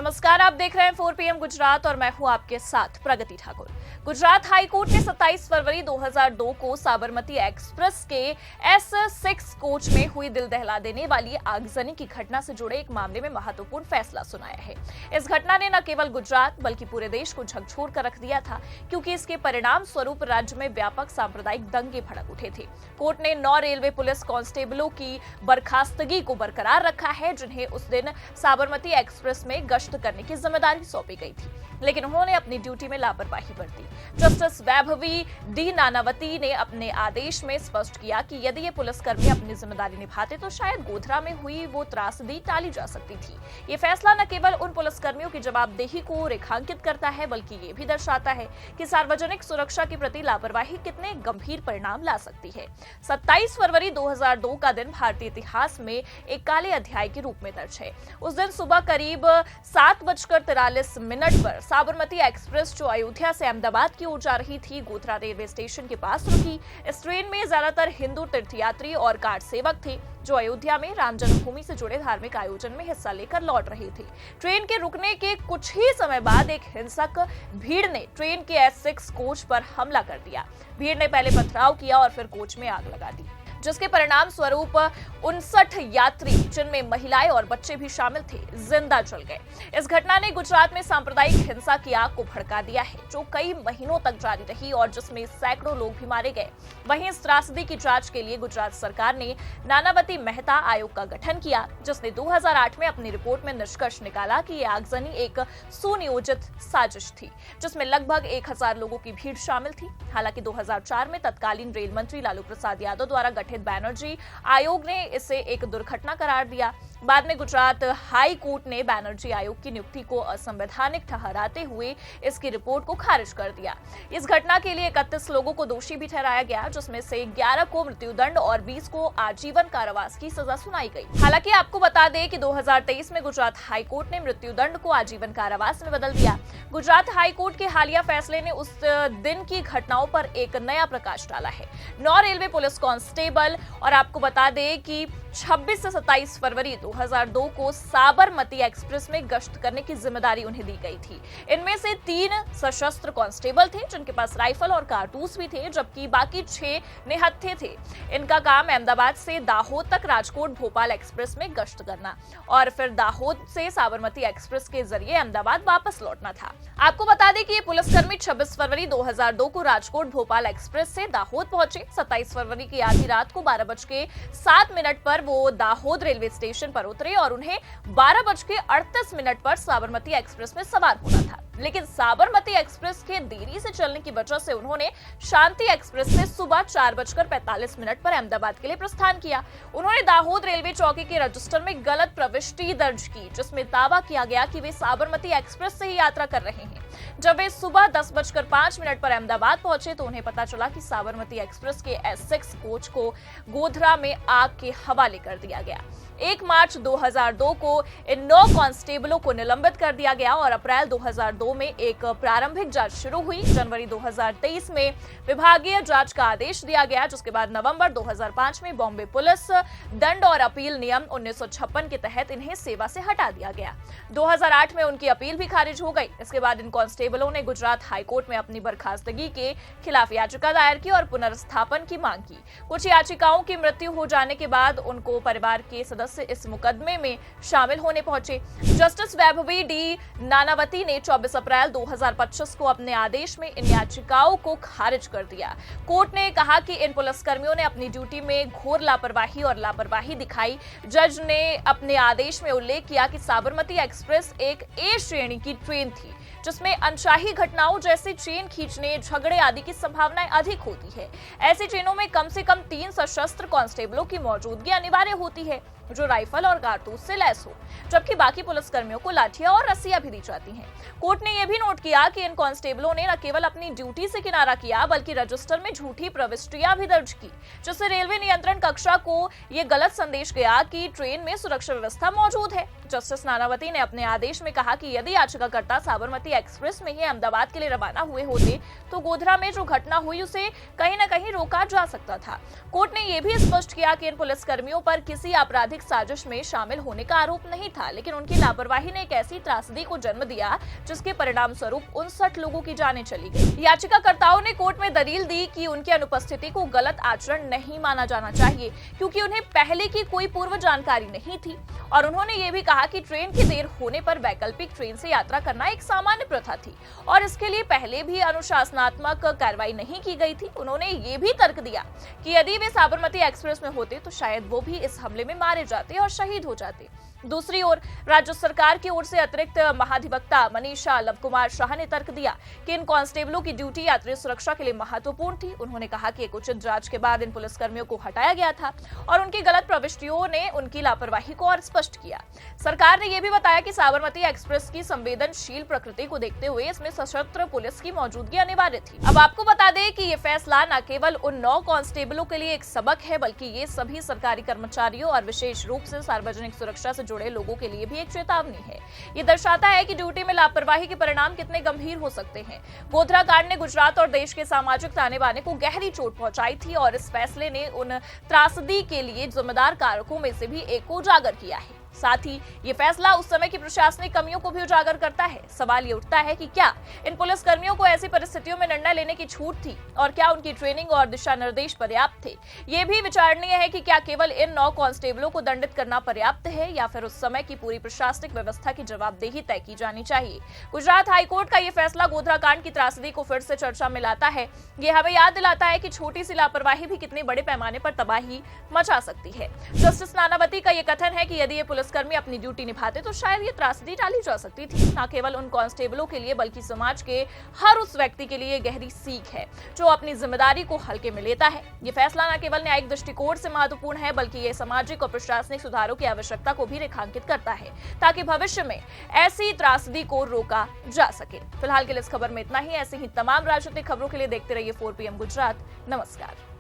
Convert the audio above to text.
नमस्कार, आप देख रहे हैं 4 PM गुजरात और मैं हूं आपके साथ प्रगति ठाकुर। गुजरात हाई कोर्ट ने 27 फरवरी 2002 को साबरमती एक्सप्रेस के S6 कोच में हुई दिल दहला देने वाली आगजनी की घटना से जुड़े एक मामले में महत्वपूर्ण फैसला सुनाया है। इस घटना ने न केवल गुजरात बल्कि पूरे देश को झकझोर कर रख दिया था, क्योंकि इसके परिणाम स्वरूप राज्य में व्यापक सांप्रदायिक दंगे भड़क उठे थे। कोर्ट ने 9 रेलवे पुलिस कांस्टेबलों की बर्खास्तगी को बरकरार रखा है, जिन्हें उस दिन साबरमती एक्सप्रेस में गश्त करने की जिम्मेदारी सौंपी गई थी, लेकिन उन्होंने अपनी ड्यूटी में लापरवाही बरती। जस्टिस वैभवी डी नानावती ने अपने आदेश में स्पष्ट किया कि यदि ये पुलिसकर्मी अपनी जिम्मेदारी निभाते तो शायद गोधरा में हुई वो त्रासदी टाली जा सकती थी। ये फैसला न केवल उन पुलिसकर्मियों की जवाबदेही को रेखांकित करता है, बल्कि ये भी दर्शाता है कि सार्वजनिक सुरक्षा के प्रति लापरवाही कितने गंभीर परिणाम ला सकती है। 27 फरवरी 2002 का दिन भारतीय इतिहास में एक काले अध्याय के रूप में दर्ज है। उस दिन सुबह करीब 7:43 पर साबरमती एक्सप्रेस जो अयोध्या से अहमदाबाद की ओर जा रही थी, गोधरा रेलवे स्टेशन के पास रुकी। इस ट्रेन में ज्यादातर हिंदू तीर्थयात्री और कार सेवक थे, जो अयोध्या में राम जन्मभूमि से जुड़े धार्मिक आयोजन में हिस्सा लेकर लौट रहे थे। ट्रेन के रुकने के कुछ ही समय बाद एक हिंसक भीड़ ने ट्रेन के S6 कोच पर हमला कर दिया। भीड़ ने पहले पथराव किया और फिर कोच में आग लगा दी, जिसके परिणाम स्वरूप 59 यात्री, जिनमें महिलाएं और बच्चे भी शामिल थे, जिंदा जल गए। इस घटना ने गुजरात में सांप्रदायिक हिंसा की आग को भड़का दिया है, जो कई महीनों तक जारी रही और जिसमें सैकड़ों लोग भी मारे गए। वहीं इस त्रासदी की जांच के लिए गुजरात सरकार ने नानावती मेहता आयोग का गठन किया, जिसने 2008 में अपनी रिपोर्ट में निष्कर्ष निकाला कि ये आगजनी एक सुनियोजित साजिश थी, जिसमें लगभग 1000 लोगों की भीड़ शामिल थी। हालांकि 2004 में तत्कालीन रेल मंत्री लालू प्रसाद यादव द्वारा गठित बैनर्जी आयोग ने इसे एक दुर्घटना करार दिया। बाद में गुजरात हाई कोर्ट ने बैनर्जी आयोग की नियुक्ति को असंवैधानिक ठहराते हुए इसकी रिपोर्ट को खारिज कर दिया। इस घटना के लिए 31 लोगों को दोषी भी ठहराया गया, जिसमें से 11 को मृत्युदंड और 20 को आजीवन कारावास की सजा सुनाई गई। हालांकि आपको बता दें कि 2023 में गुजरात हाई कोर्ट ने मृत्युदंड को आजीवन कारावास में बदल दिया। गुजरात हाई कोर्ट के हालिया फैसले ने उस दिन की घटनाओं पर एक नया प्रकाश डाला है। 9 रेलवे पुलिस कांस्टेबल और आपको बता दें कि 26 से 27 फरवरी 2002 को साबरमती एक्सप्रेस में गश्त करने की जिम्मेदारी उन्हें दी गई थी। इनमें से 3 सशस्त्र कांस्टेबल थे, जिनके पास राइफल और कारतूस भी थे, जबकि बाकी 6 निहत्थे थे। इनका काम अहमदाबाद से दाहोद तक राजकोट भोपाल एक्सप्रेस में गश्त करना और फिर दाहोद से साबरमती एक्सप्रेस के जरिए अहमदाबाद वापस लौटना था। आपको बता दें कि ये पुलिसकर्मी 26 फरवरी 2002 को राजकोट भोपाल एक्सप्रेस से दाहोद पहुंचे। 27 फरवरी की आधी रात को 12:07 पर वो दाहोद रेलवे स्टेशन पर उतरे और उन्हें 12:38 पर साबरमती एक्सप्रेस में सवार होना था, लेकिन साबरमती एक्सप्रेस के देरी से चलने की वजह से उन्होंने शांति एक्सप्रेस से सुबह 4:45 पर अहमदाबाद के लिए प्रस्थान किया। उन्होंने दाहोद रेलवे चौकी के रजिस्टर में गलत प्रविष्टि दर्ज की, जिसमें दावा किया गया कि वे साबरमती एक्सप्रेस से ही यात्रा कर रहे हैं। जब वे सुबह 10:05 पर अहमदाबाद पहुंचे तो उन्हें पता चला कि साबरमती एक्सप्रेस के S6 कोच को गोधरा में आग के हवाले कर दिया गया। 1 मार्च 2002 को इन 9 कांस्टेबलों को निलंबित कर दिया गया और अप्रैल 2002 में एक प्रारंभिक जांच शुरू हुई। जनवरी 2023 में विभागीय जांच का आदेश दिया गया, जिसके बाद नवंबर 2005 में बॉम्बे पुलिस दंड और अपील नियम 1956 के तहत इन्हें सेवा से हटा दिया गया। 2008 में उनकी अपील भी खारिज हो गई। इसके बाद इन कांस्टेबलों ने गुजरात हाईकोर्ट में अपनी बर्खास्तगी के खिलाफ याचिका दायर की और पुनर्स्थापन की मांग की। कुछ याचिकाओं की मृत्यु हो जाने के बाद उनको परिवार के सदस्य इस मुकदमे में शामिल होने पहुंचे। जस्टिस वैभवी डी नानावती ने 24 अप्रैल 2025 को अपने आदेश में इन याचिकाओं को खारिज कर दिया। कोर्ट ने कहा कि इन पुलिसकर्मियों ने अपनी ड्यूटी में घोर लापरवाही दिखाई। जज ने अपने आदेश में उल्लेख किया कि साबरमती एक्सप्रेस एक ए श्रेणी की ट्रेन थी, जिसमें अनचाही घटनाओं जैसे चेन खींचने, झगड़े आदि की संभावनाएं अधिक होती है। ऐसी ट्रेनों में कम से कम 3 सशस्त्र कांस्टेबलों की मौजूदगी अनिवार्य होती है, जो राइफल और कारतूस से लैस हो, जबकि बाकी पुलिसकर्मियों को लाठियां और रस्सियां भी दी जाती हैं। कोर्ट ने यह भी नोट किया कि इन कांस्टेबलों ने न केवल अपनी ड्यूटी से किनारा किया, बल्कि रजिस्टर में झूठी प्रविष्टियां भी दर्ज की, जिससे रेलवे नियंत्रण कक्षा को यह गलत संदेश गया कि ट्रेन में सुरक्षा व्यवस्था मौजूद है। जस्टिस नानावती ने अपने आदेश में कहा कि यदि याचिकाकर्ता साबरमती एक्सप्रेस में ही अहमदाबाद के लिए रवाना हुए होते तो गोधरा में जो घटना हुई उसे कहीं न कहीं रोका जा सकता था। कोर्ट ने यह भी स्पष्ट किया कि इन पुलिसकर्मियों पर किसी आपराधिक आपराधिक साजिश में शामिल होने का आरोप नहीं था, लेकिन उनकी लापरवाही ने एक ऐसी त्रासदी को जन्म दिया जिसके परिणाम स्वरूप 59 लोगों की जानें चली गई। याचिकाकर्ताओं ने कोर्ट में दलील दी कि उनकी अनुपस्थिति को गलत आचरण नहीं माना जाना चाहिए, क्योंकि उन्हें पहले की कोई पूर्व जानकारी नहीं थी, और उन्होंने ये भी कहा कि ट्रेन की देर होने पर वैकल्पिक ट्रेन से यात्रा करना एक सामान्य प्रथा थी और इसके लिए पहले भी अनुशासनात्मक कार्रवाई नहीं की गई थी। उन्होंने ये भी तर्क दिया कि यदि वे साबरमती एक्सप्रेस में होते तो शायद वो भी इस हमले में मारे जाते और शहीद हो जाते। दूसरी ओर राज्य सरकार की ओर से अतिरिक्त महाधिवक्ता मनीषा लव कुमार शाह ने तर्क दिया कि इन कांस्टेबलों की ड्यूटी यात्री सुरक्षा के लिए महत्वपूर्ण थी। उन्होंने कहा कि एक उचित जांच के बाद इन पुलिसकर्मियों को हटाया गया था और उनकी गलत प्रविष्टियों ने उनकी लापरवाही को और स्पष्ट किया। सरकार ने यह भी बताया कि साबरमती एक्सप्रेस की संवेदनशील प्रकृति को देखते हुए इसमें सशस्त्र पुलिस की मौजूदगी अनिवार्य थी। अब आपको बता दें कि ये फैसला न केवल उन 9 कांस्टेबलों के लिए एक सबक है, बल्कि ये सभी सरकारी कर्मचारियों और विशेष रूप से सार्वजनिक सुरक्षा से जुड़े लोगों के लिए भी एक चेतावनी है। ये दर्शाता है कि ड्यूटी में लापरवाही के परिणाम कितने गंभीर हो सकते हैं। गोधरा कांड ने गुजरात और देश के सामाजिक ताने बाने को गहरी चोट पहुंचाई थी और इस फैसले ने उन त्रासदी के लिए जिम्मेदार कारकों में से भी एक को उजागर किया है। साथ ही ये फैसला उस समय की प्रशासनिक कमियों को भी उजागर करता है। सवाल ये उठता है कि क्या इन पुलिसकर्मियों को ऐसी परिस्थितियों में निर्णय लेने की छूट थी और क्या उनकी ट्रेनिंग और दिशा निर्देश पर्याप्त थे। ये भी विचारणीय है कि क्या केवल इन 9 कांस्टेबलों को दंडित करना पर्याप्त है या फिर उस समय की पूरी प्रशासनिक व्यवस्था की जवाबदेही तय की जानी चाहिए। गुजरात हाईकोर्ट का ये फैसला गोधरा कांड की त्रासदी को फिर से चर्चा में लाता है। ये हमें याद दिलाता है कि छोटी सी लापरवाही भी कितने बड़े पैमाने पर तबाही मचा सकती है। जस्टिस नानावती का ये कथन है कि यदि ये पुलिसकर्मी अपनी ड्यूटी निभाते तो शायद ये त्रासदी टाली जा सकती थी। न केवल उन कांस्टेबलों के लिए बल्कि समाज के हर उस व्यक्ति के लिए गहरी सीख है जो अपनी जिम्मेदारी को हल्के में लेता है। ये फैसला न केवल न्यायिक दृष्टिकोण से महत्वपूर्ण है, बल्कि ये सामाजिक और प्रशासनिक सुधारों की आवश्यकता को भी रेखांकित करता है ताकि भविष्य में ऐसी त्रासदी को रोका जा सके। फिलहाल के लिए इस खबर में इतना ही। ऐसी ही तमाम राजनीतिक खबरों के लिए देखते रहिए 4 PM गुजरात। नमस्कार।